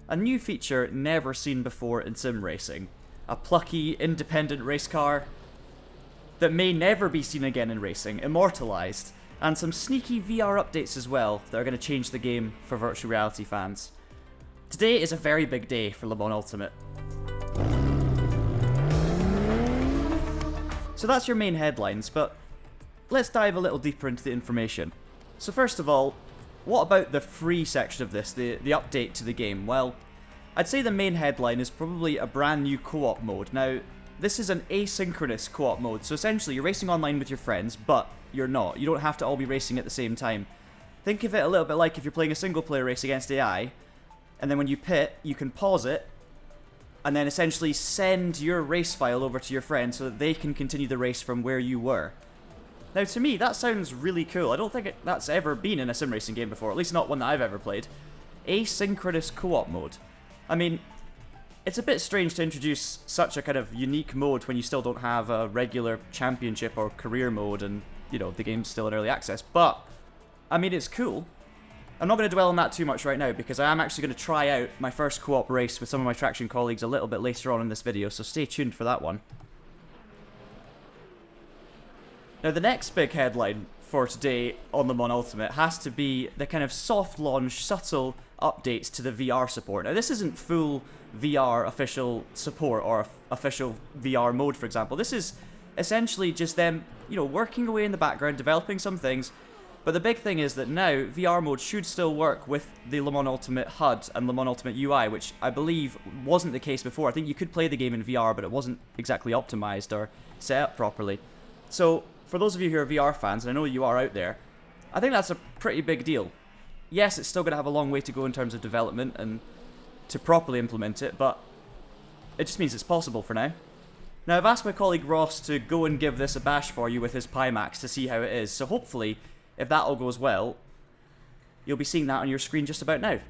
A new feature never seen before in sim racing. A plucky, independent race car that may never be seen again in racing, immortalized, and some sneaky VR updates as well that are going to change the game for virtual reality fans. Today is a very big day for Le Mans Ultimate. So that's your main headlines, but let's dive a little deeper into the information. So first of all, what about the free section of this, the update to the game? Well, I'd say the main headline is probably a brand new co-op mode. Now, this is an asynchronous co-op mode, so essentially you're racing online with your friends, but you're not. You don't have to all be racing at the same time. Think of it a little bit like if you're playing a single player race against AI, and then when you pit, you can pause it, and then essentially send your race file over to your friend so that they can continue the race from where you were. Now to me, that sounds really cool. I don't think that's ever been in a sim racing game before, at least not one that I've ever played. Asynchronous co-op mode. I mean, it's a bit strange to introduce such a kind of unique mode when you still don't have a regular championship or career mode and, you know, the game's still in early access, but, I mean, it's cool. I'm not going to dwell on that too much right now because I am actually going to try out my first co-op race with some of my Traxion colleagues a little bit later on in this video, so stay tuned for that one. Now the next big headline for today on Le Mans Ultimate has to be the kind of soft launch, subtle updates to the VR support. Now this isn't full VR official support or official VR mode, for example. This is essentially just them, you know, working away in the background, developing some things. But the big thing is that now VR mode should still work with the Le Mans Ultimate HUD and Le Mans Ultimate UI, which I believe wasn't the case before. I think you could play the game in VR, but it wasn't exactly optimized or set up properly. So for those of you who are VR fans, and I know you are out there, I think that's a pretty big deal. Yes, it's still going to have a long way to go in terms of development and to properly implement it, but it just means it's possible for now. Now, I've asked my colleague Ross to go and give this a bash for you with his Pimax to see how it is, so hopefully, if that all goes well, you'll be seeing that on your screen just about now.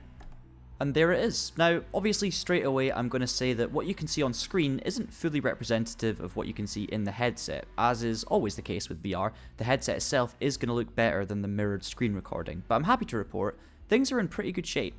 And there it is. Now, obviously, straight away, I'm going to say that what you can see on screen isn't fully representative of what you can see in the headset. As is always the case with VR, the headset itself is going to look better than the mirrored screen recording. But I'm happy to report, things are in pretty good shape.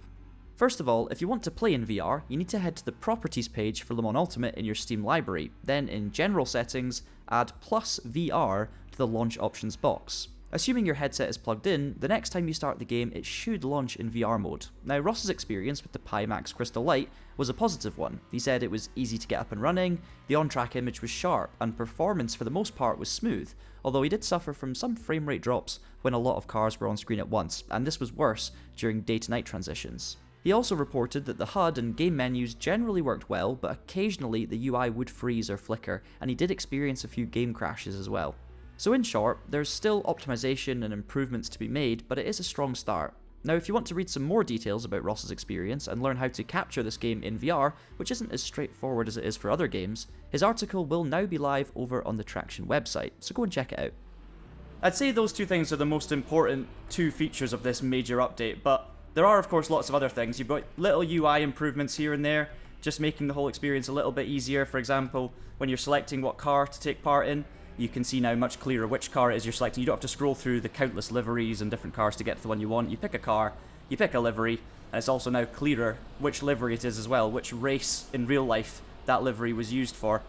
First of all, if you want to play in VR, you need to head to the Properties page for Le Mans Ultimate in your Steam library. Then, in General Settings, add Plus VR to the Launch Options box. Assuming your headset is plugged in, the next time you start the game it should launch in VR mode. Now Ross's experience with the Pimax Crystal Light was a positive one. He said it was easy to get up and running, the on-track image was sharp, and performance for the most part was smooth, although he did suffer from some frame rate drops when a lot of cars were on screen at once, and this was worse during day-to-night transitions. He also reported that the HUD and game menus generally worked well, but occasionally the UI would freeze or flicker, and he did experience a few game crashes as well. So in short, there's still optimization and improvements to be made, but it is a strong start. Now if you want to read some more details about Ross's experience and learn how to capture this game in VR, which isn't as straightforward as it is for other games, his article will now be live over on the Traxion website, so go and check it out. I'd say those two things are the most important two features of this major update, but there are of course lots of other things. You've got little UI improvements here and there, just making the whole experience a little bit easier. For example, when you're selecting what car to take part in, you can see now much clearer which car it is you're selecting. You don't have to scroll through the countless liveries and different cars to get to the one you want. You pick a car, you pick a livery, and it's also now clearer which livery it is as well, which race in real life that livery was used for.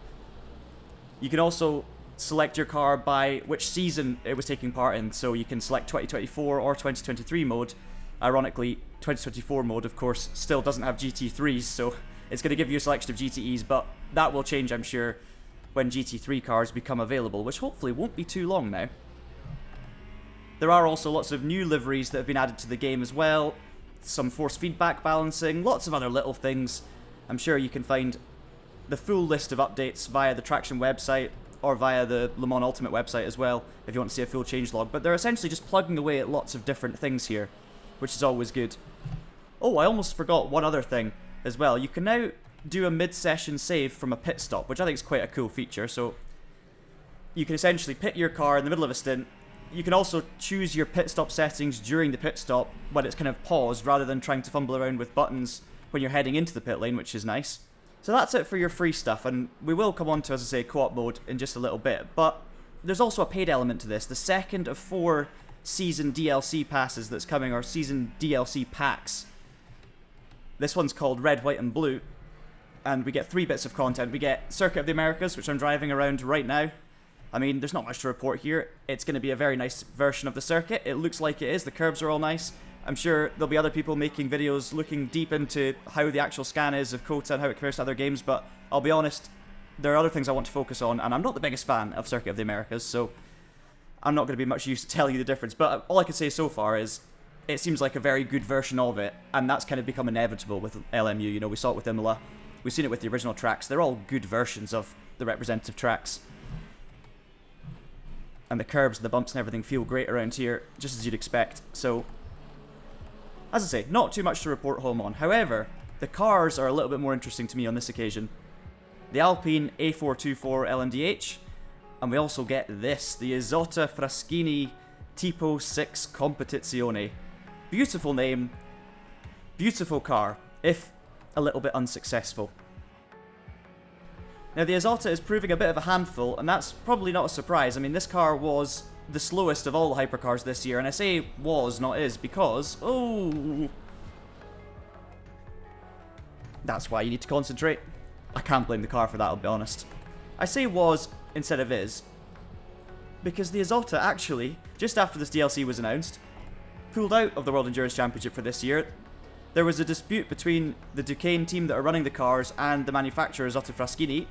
You can also select your car by which season it was taking part in, so you can select 2024 or 2023 mode. Ironically, 2024 mode, of course, still doesn't have GT3s, so it's going to give you a selection of GTEs, but that will change, I'm sure, when GT3 cars become available, which hopefully won't be too long now. There are also lots of new liveries that have been added to the game as well, some force feedback balancing, lots of other little things. I'm sure you can find the full list of updates via the Traxion website or via the Le Mans Ultimate website as well, if you want to see a full changelog, but they're essentially just plugging away at lots of different things here, which is always good. Oh, I almost forgot one other thing as well. You can now do a mid-session save from a pit stop, which I think is quite a cool feature. So you can essentially pit your car in the middle of a stint. You can also choose your pit stop settings during the pit stop when it's kind of paused, rather than trying to fumble around with buttons when you're heading into the pit lane, which is nice. So that's it for your free stuff, and we will come on to, as I say, co-op mode in just a little bit. But there's also a paid element to this, the second of 4 season DLC passes that's coming, or season DLC packs. This one's called Red, White and Blue, and we get 3 bits of content. We get Circuit of the Americas, which I'm driving around right now. I mean, there's not much to report here. It's going to be a very nice version of the circuit. It looks like it is. The curbs are all nice. I'm sure there'll be other people making videos looking deep into how the actual scan is of COTA and how it compares to other games, but I'll be honest, there are other things I want to focus on, and I'm not the biggest fan of Circuit of the Americas, so I'm not going to be much use to telling you the difference. But all I can say so far is it seems like a very good version of it, and that's kind of become inevitable with LMU. You know, we saw it with Imola, we've seen it with the original tracks. They're all good versions of the representative tracks. And the curbs and the bumps and everything feel great around here, just as you'd expect. So, as I say, not too much to report home on. However, the cars are a little bit more interesting to me on this occasion. The Alpine A424 LMDH, and we also get this, the Isotta Fraschini Tipo 6 Competizione. Beautiful name, beautiful car, if a little bit unsuccessful. Now the Isotta is proving a bit of a handful, and that's probably not a surprise. I mean, this car was the slowest of all the hypercars this year, and I say was, not is, because... oh, that's why you need to concentrate. I can't blame the car for that, I'll be honest. I say was instead of is, because the Isotta actually, just after this DLC was announced, pulled out of the World Endurance Championship for this year. There was a dispute between the Duquesne team that are running the cars and the manufacturer Isotta Fraschini,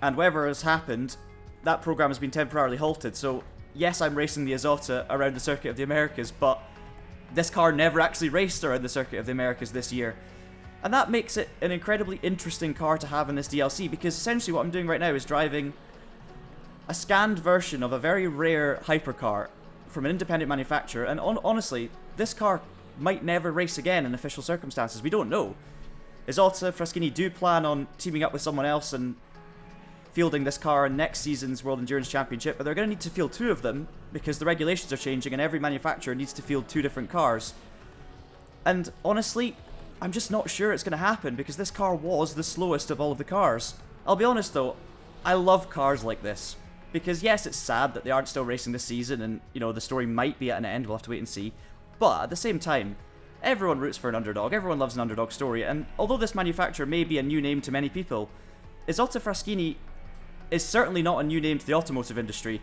and whatever has happened, that program has been temporarily halted. So yes, I'm racing the Isotta around the Circuit of the Americas, but this car never actually raced around the Circuit of the Americas this year. And that makes it an incredibly interesting car to have in this DLC, because essentially what I'm doing right now is driving a scanned version of a very rare hypercar from an independent manufacturer, and honestly, this car might never race again in official circumstances. We don't know. Isotta Fraschini do plan on teaming up with someone else and fielding this car in next season's World Endurance Championship, but they're going to need to field 2 of them because the regulations are changing and every manufacturer needs to field 2 different cars. And honestly, I'm just not sure it's going to happen because this car was the slowest of all of the cars. I'll be honest though, I love cars like this. Because yes, it's sad that they aren't still racing this season and, you know, the story might be at an end, we'll have to wait and see. But at the same time, everyone roots for an underdog, everyone loves an underdog story, and although this manufacturer may be a new name to many people, Isotta Fraschini is certainly not a new name to the automotive industry.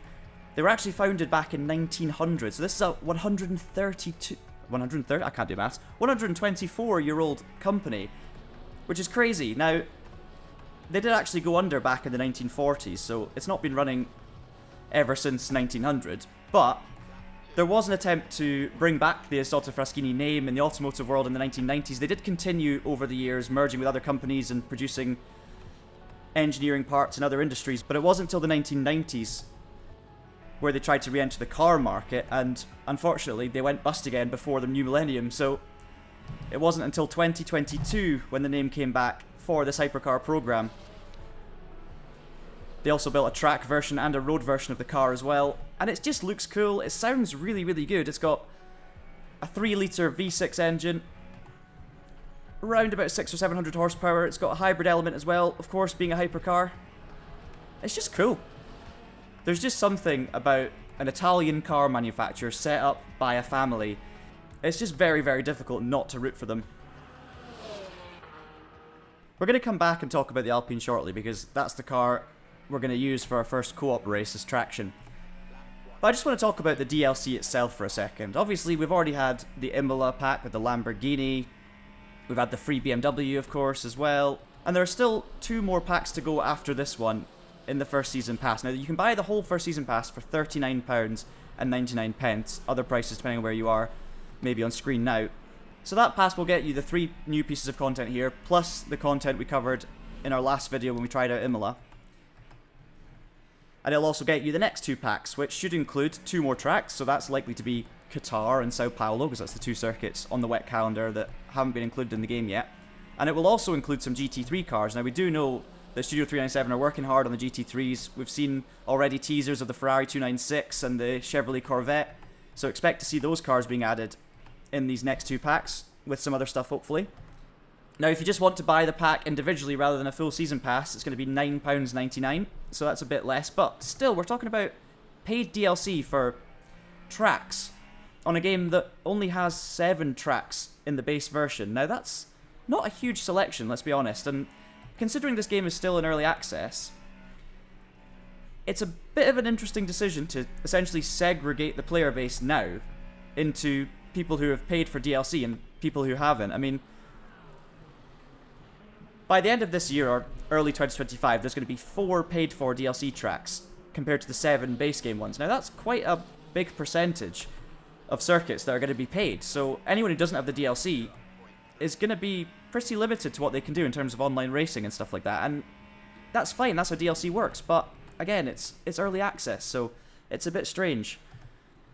They were actually founded back in 1900, so this is a 124-year-old company, which is crazy. Now, they did actually go under back in the 1940s, so it's not been running ever since 1900, but there was an attempt to bring back the Isotta Fraschini name in the automotive world in the 1990s. They did continue over the years, merging with other companies and producing engineering parts in other industries, but it wasn't until the 1990s where they tried to re-enter the car market, and unfortunately they went bust again before the new millennium, so it wasn't until 2022 when the name came back for this hypercar program. They also built a track version and a road version of the car as well, and it just looks cool. It sounds really, really good. It's got a 3-litre V6 engine, around about 600 or 700 horsepower. It's got a hybrid element as well, of course, being a hypercar. It's just cool. There's just something about an Italian car manufacturer set up by a family. It's just very, very difficult not to root for them. We're going to come back and talk about the Alpine shortly, because that's the car we're going to use for our first co-op race as Traction. But I just want to talk about the DLC itself for a second. Obviously, we've already had the Imola pack with the Lamborghini. We've had the free BMW, of course, as well. And there are still 2 more packs to go after this one in the first season pass. Now, you can buy the whole first season pass for £39.99. Other prices, depending on where you are, maybe on screen now. So that pass will get you the 3 new pieces of content here, plus the content we covered in our last video when we tried out Imola. And it'll also get you the next 2 packs, which should include 2 more tracks, so that's likely to be Qatar and Sao Paulo, because that's the 2 circuits on the wet calendar that haven't been included in the game yet. And it will also include some GT3 cars. Now, we do know that Studio 397 are working hard on the GT3s. We've seen already teasers of the Ferrari 296 and the Chevrolet Corvette, so expect to see those cars being added in these next 2 packs, with some other stuff hopefully. Now, if you just want to buy the pack individually rather than a full season pass, it's going to be £9.99, so that's a bit less, but still, we're talking about paid DLC for tracks. on a game that only has 7 tracks in the base version. Now that's not a huge selection, let's be honest, and considering this game is still in early access, it's a bit of an interesting decision to essentially segregate the player base now into people who have paid for DLC and people who haven't. I mean, by the end of this year, or early 2025, there's going to be 4 paid-for DLC tracks compared to the 7 base game ones. Now that's quite a big percentage of circuits that are going to be paid, so anyone who doesn't have the DLC is going to be pretty limited to what they can do in terms of online racing and stuff like that, and that's fine, that's how DLC works, but again, it's early access, so it's a bit strange.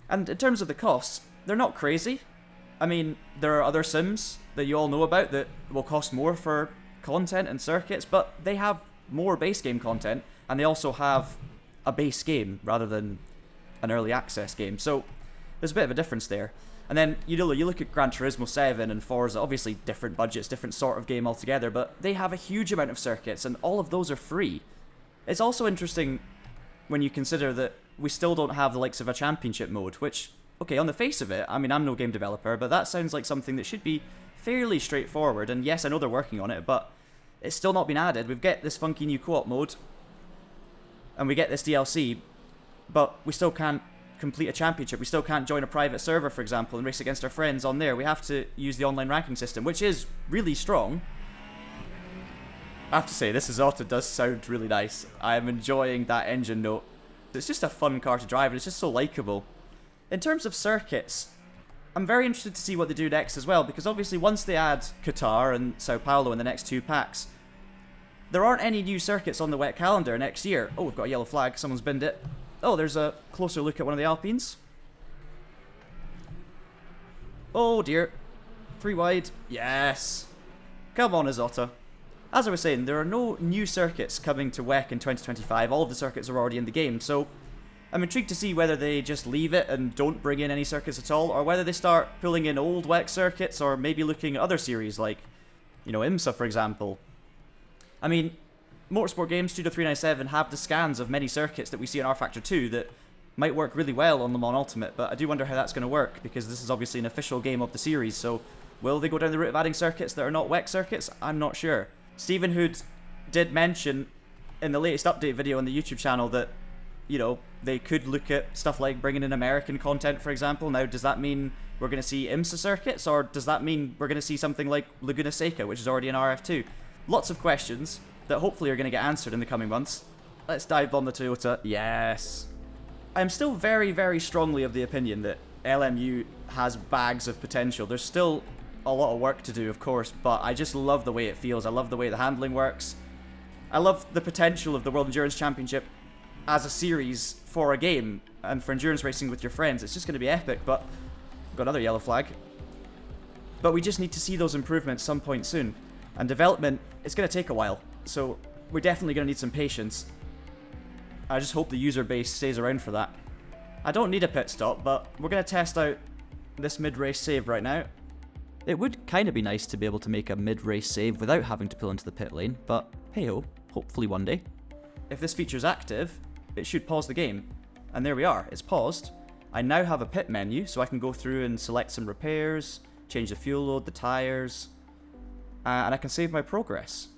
And in terms of the costs, they're not crazy. I mean, there are other sims that you all know about that will cost more for content and circuits, but they have more base game content, and they also have a base game rather than an early access game, so there's a bit of a difference there. And then, you look at Gran Turismo 7 and Forza, obviously different budgets, different sort of game altogether, but they have a huge amount of circuits, and all of those are free. It's also interesting when you consider that we still don't have the likes of a championship mode, which, okay, on the face of it, I mean, I'm no game developer, but that sounds like something that should be fairly straightforward, and yes, I know they're working on it, but it's still not been added. We've got this funky new co-op mode, and we get this DLC, but we still can't complete a championship. We still can't join a private server, for example, and race against our friends on there. We have to use the online ranking system, which is really strong. I have to say, this Isotta does sound really nice. I am enjoying that engine note. It's just a fun car to drive, and it's just so likeable. In terms of circuits, I'm very interested to see what they do next as well, because obviously once they add Qatar and Sao Paulo in the next 2 packs, there aren't any new circuits on the wet calendar next year. Oh, we've got a yellow flag, someone's binned it. Oh, there's a closer look at one of the Alpines. Oh dear. 3 wide. Yes. Come on, Isotta. As I was saying, there are no new circuits coming to WEC in 2025. All of the circuits are already in the game, so I'm intrigued to see whether they just leave it and don't bring in any circuits at all, or whether they start pulling in old WEC circuits, or maybe looking at other series like, IMSA, for example. I mean, Motorsport Games 22397 have the scans of many circuits that we see in R-Factor 2 that might work really well on Le Mans Ultimate, but I do wonder how that's going to work, because this is obviously an official game of the series, so will they go down the route of adding circuits that are not WEC circuits? I'm not sure. Stephen Hood did mention in the latest update video on the YouTube channel that, they could look at stuff like bringing in American content, for example. Now, does that mean we're going to see IMSA circuits, or does that mean we're going to see something like Laguna Seca, which is already in RF2? Lots of questions that hopefully are going to get answered in the coming months. Let's dive bomb the Toyota. Yes. I'm still very, very strongly of the opinion that LMU has bags of potential. There's still a lot of work to do, of course, but I just love the way it feels. I love the way the handling works. I love the potential of the World Endurance Championship as a series for a game and for endurance racing with your friends. It's just going to be epic, but got another yellow flag. But we just need to see those improvements some point soon. And development, it's going to take a while, so we're definitely going to need some patience. I just hope the user base stays around for that. I don't need a pit stop, but we're going to test out this mid-race save right now. It would kind of be nice to be able to make a mid-race save without having to pull into the pit lane, but hey-ho, hopefully one day. If this feature's active, it should pause the game. And there we are, it's paused. I now have a pit menu, so I can go through and select some repairs, change the fuel load, the tyres, and I can save my progress.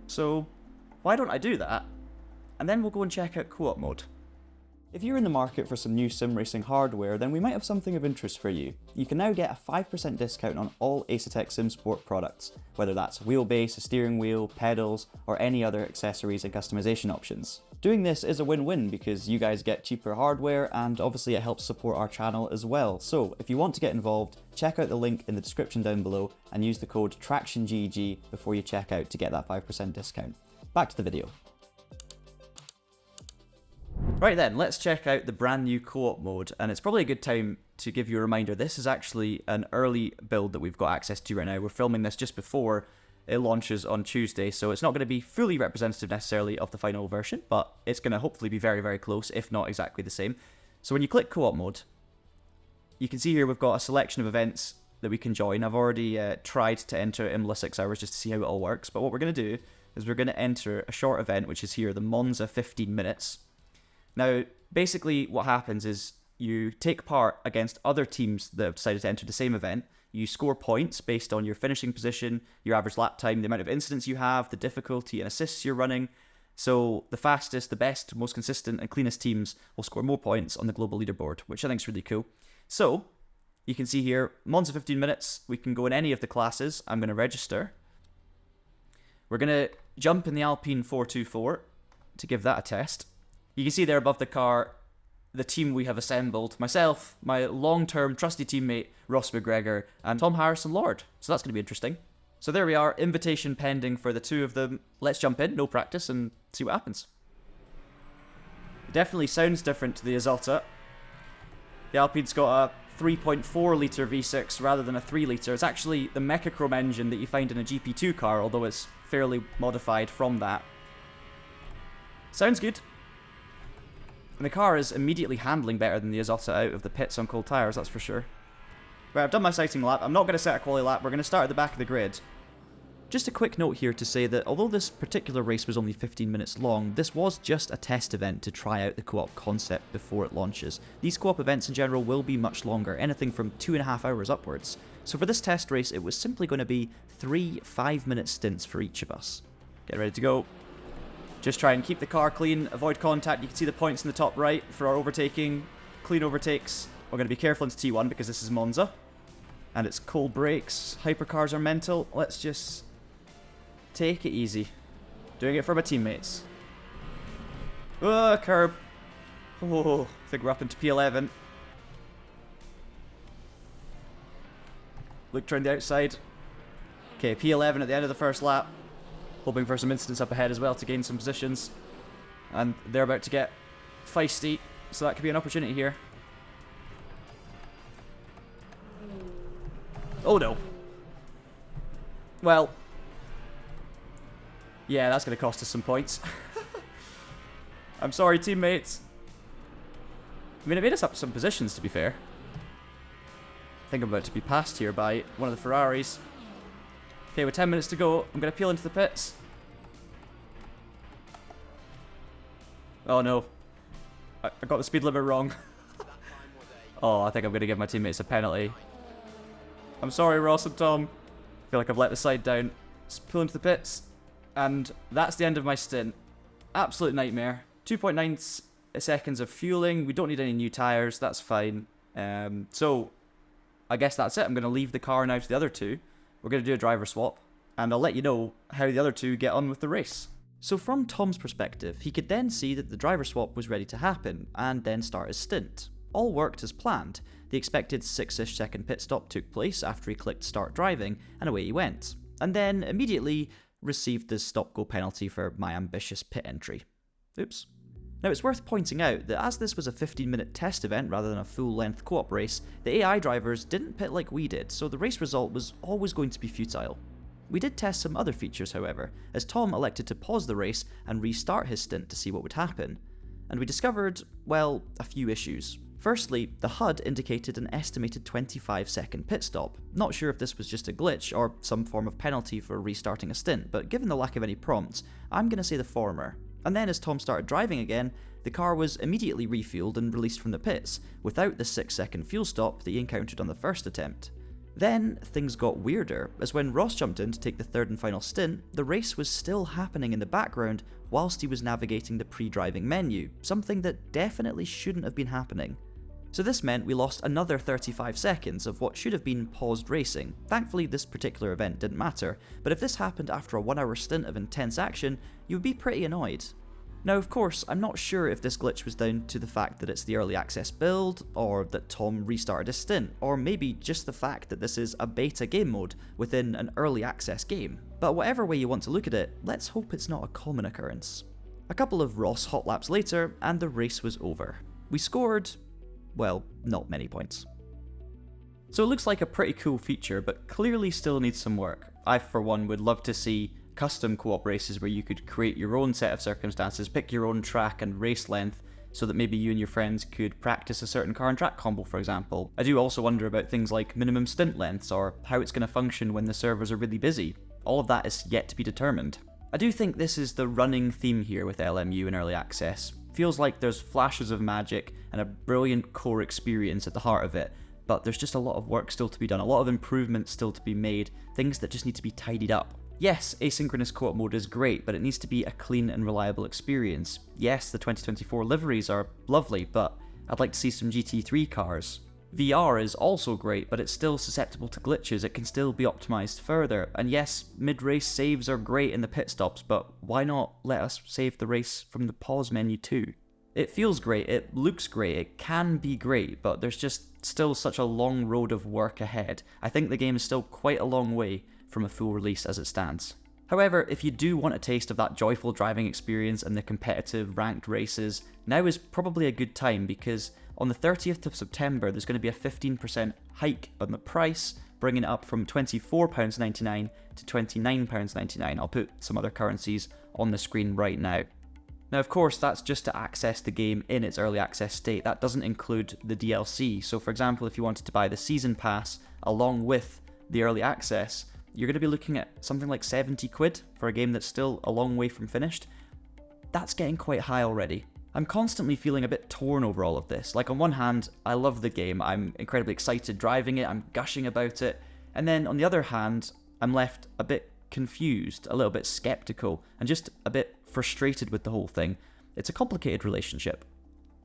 So, why don't I do that? And then we'll go and check out co-op mode. If you're in the market for some new sim racing hardware, then we might have something of interest for you. You can now get a 5% discount on all Asetek SimSport products, whether that's a wheelbase, a steering wheel, pedals, or any other accessories and customization options. Doing this is a win-win because you guys get cheaper hardware and obviously it helps support our channel as well. So if you want to get involved, check out the link in the description down below and use the code TraxionGG before you check out to get that 5% discount. Back to the video. Right then, let's check out the brand new co-op mode, and it's probably a good time to give you a reminder. This is actually an early build that we've got access to right now. We're filming this just before it launches on Tuesday, so it's not going to be fully representative necessarily of the final version, but it's going to hopefully be very, very close, if not exactly the same. So when you click co-op mode, you can see here we've got a selection of events that we can join. I've already tried to enter IMLA 6 hours just to see how it all works, but what we're going to do is we're going to enter a short event, which is here, the Monza 15 minutes. Now, basically what happens is you take part against other teams that have decided to enter the same event. You score points based on your finishing position, your average lap time, the amount of incidents you have, the difficulty and assists you're running. So the fastest, the best, most consistent and cleanest teams will score more points on the global leaderboard, which I think is really cool. So you can see here, Monza 15 minutes, we can go in any of the classes. I'm going to register. We're going to jump in the Alpine 424 to give that a test. You can see there above the car, the team we have assembled. Myself, my long-term trusty teammate, Ross McGregor, and Tom Harrison-Lord. So that's going to be interesting. So there we are, invitation pending for the two of them. Let's jump in, no practice, and see what happens. It definitely sounds different to the Isotta. The Alpine's got a 3.4 litre V6 rather than a 3 litre. It's actually the Mechachrome engine that you find in a GP2 car, although it's fairly modified from that. Sounds good. And the car is immediately handling better than the Isotta out of the pits on cold tyres, that's for sure. Right, I've done my sighting lap. I'm not going to set a quali lap. We're going to start at the back of the grid. Just a quick note here to say that although this particular race was only 15 minutes long, this was just a test event to try out the co-op concept before it launches. These co-op events in general will be much longer, anything from 2.5 hours upwards. So for this test race, it was simply going to be 3 5-minute stints for each of us. Get ready to go. Just try and keep the car clean, avoid contact. You can see the points in the top right for our overtaking. Clean overtakes. We're going to be careful into T1 because this is Monza. And it's cold brakes. Hypercars are mental. Let's just take it easy. Doing it for my teammates. Oh, curb. Oh, I think we're up into P11. Look around the outside. Okay, P11 at the end of the first lap. Hoping for some incidents up ahead as well to gain some positions. And they're about to get feisty, so that could be an opportunity here. Oh no. Well. Yeah, that's going to cost us some points. I'm sorry, teammates. I mean, it made us up some positions, to be fair. I think I'm about to be passed here by one of the Ferraris. Okay, with 10 minutes to go, I'm going to peel into the pits. Oh no. I got the speed limit wrong. Oh, I think I'm going to give my teammates a penalty. I'm sorry, Ross and Tom. I feel like I've let the side down. Just peel into the pits. And that's the end of my stint. Absolute nightmare. 2.9 seconds of fueling. We don't need any new tyres. That's fine. So, I guess that's it. I'm going to leave the car now to the other two. We're going to do a driver swap, and I'll let you know how the other two get on with the race. So from Tom's perspective, he could then see that the driver swap was ready to happen, and then start his stint. All worked as planned. The expected 6-ish second pit stop took place after he clicked start driving, and away he went. And then, immediately, received the stop-go penalty for my ambitious pit entry. Oops. Now it's worth pointing out that as this was a 15-minute test event rather than a full-length co-op race, the AI drivers didn't pit like we did, so the race result was always going to be futile. We did test some other features however, as Tom elected to pause the race and restart his stint to see what would happen. And we discovered, well, a few issues. Firstly, the HUD indicated an estimated 25-second pit stop. Not sure if this was just a glitch or some form of penalty for restarting a stint, but given the lack of any prompts, I'm going to say the former. And then as Tom started driving again, the car was immediately refueled and released from the pits, without the 6-second fuel stop that he encountered on the first attempt. Then, things got weirder, as when Ross jumped in to take the third and final stint, the race was still happening in the background whilst he was navigating the pre-driving menu, something that definitely shouldn't have been happening. So this meant we lost another 35 seconds of what should have been paused racing. Thankfully this particular event didn't matter, but if this happened after a 1-hour stint of intense action, you would be pretty annoyed. Now of course, I'm not sure if this glitch was down to the fact that it's the early access build, or that Tom restarted his stint, or maybe just the fact that this is a beta game mode within an early access game. But whatever way you want to look at it, let's hope it's not a common occurrence. A couple of Ross hot laps later, and the race was over. We scored, well, not many points. So it looks like a pretty cool feature, but clearly still needs some work. I for one would love to see custom co-op races where you could create your own set of circumstances, pick your own track and race length, so that maybe you and your friends could practice a certain car and track combo, for example. I do also wonder about things like minimum stint lengths, or how it's going to function when the servers are really busy. All of that is yet to be determined. I do think this is the running theme here with LMU and Early Access. feels like there's flashes of magic and a brilliant core experience at the heart of it, but there's just a lot of work still to be done, a lot of improvements still to be made, things that just need to be tidied up. Yes, asynchronous co-op mode is great, but it needs to be a clean and reliable experience. Yes, the 2024 liveries are lovely, but I'd like to see some GT3 cars. VR is also great, but it's still susceptible to glitches, it can still be optimized further. And yes, mid-race saves are great in the pit stops, but why not let us save the race from the pause menu too? It feels great, it looks great, it can be great, but there's just still such a long road of work ahead. I think the game is still quite a long way from a full release as it stands. However, if you do want a taste of that joyful driving experience and the competitive ranked races, now is probably a good time, because on the 30th of September there's going to be a 15% hike on the price, bringing it up from £24.99 to £29.99. I'll put some other currencies on the screen right now. Now, of course, that's just to access the game in its early access state. That doesn't include the DLC. So for example, if you wanted to buy the season pass along with the early access, you're going to be looking at something like 70 quid for a game that's still a long way from finished. That's getting quite high already. I'm constantly feeling a bit torn over all of this. Like, on one hand, I love the game, I'm incredibly excited driving it, I'm gushing about it, and then on the other hand, I'm left a bit confused, a little bit skeptical, and just a bit frustrated with the whole thing. It's a complicated relationship.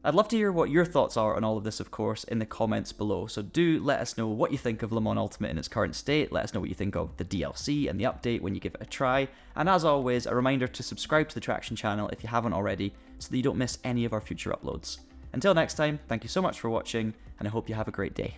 I'd love to hear what your thoughts are on all of this, of course, in the comments below, so do let us know what you think of Le Mans Ultimate in its current state, let us know what you think of the DLC and the update when you give it a try, and as always, a reminder to subscribe to the Traxion channel if you haven't already, so that you don't miss any of our future uploads. Until next time, thank you so much for watching, and I hope you have a great day.